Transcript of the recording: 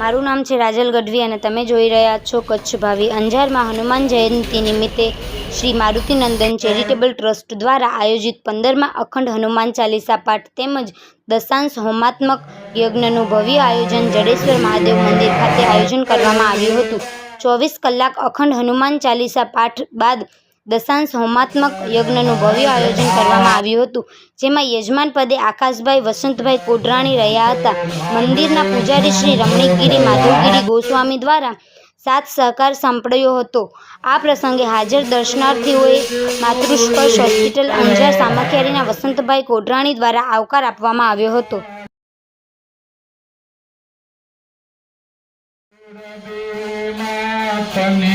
મારું નામ છે રાજલ ગઢવી અને તમે જોઈ રહ્યા છો કચ્છ ભાવી। અંજારમાં હનુમાન જયંતિ નિમિત્તે શ્રી મારુતિનંદન ચેરિટેબલ ટ્રસ્ટ દ્વારા આયોજિત 15મા અખંડ હનુમાન ચાલીસા પાઠ તેમજ દશાંશ હોમાત્મક યજ્ઞનું ભવ્ય આયોજન જડેશ્વર મહાદેવ મંદિર ખાતે આયોજન કરવામાં આવ્યું હતું। 24 કલાક અખંડ હનુમાન ચાલીસા પાઠ બાદ દશાંશ હોમાત્મક યજ્ઞનું ભવ્ય આયોજન કરવામાં આવ્યું હતું, જેમાં યજમાન પદે આકાશભાઈ વસંતભાઈ કોડરાણી રહ્યા હતા। મંદિરના પૂજારી શ્રી રમણીકગીરી માધવગીરી ગોસ્વામી દ્વારા સાથ સહકાર સાંપડ્યો હતો। આ પ્રસંગે હાજર દર્શનાર્થીઓએ માતૃસ્પર્શ હોસ્પિટલ અંજાર સામખિયારીના વસંતભાઈ કોડરાણી દ્વારા આવકાર આપવામાં આવ્યો હતો। तने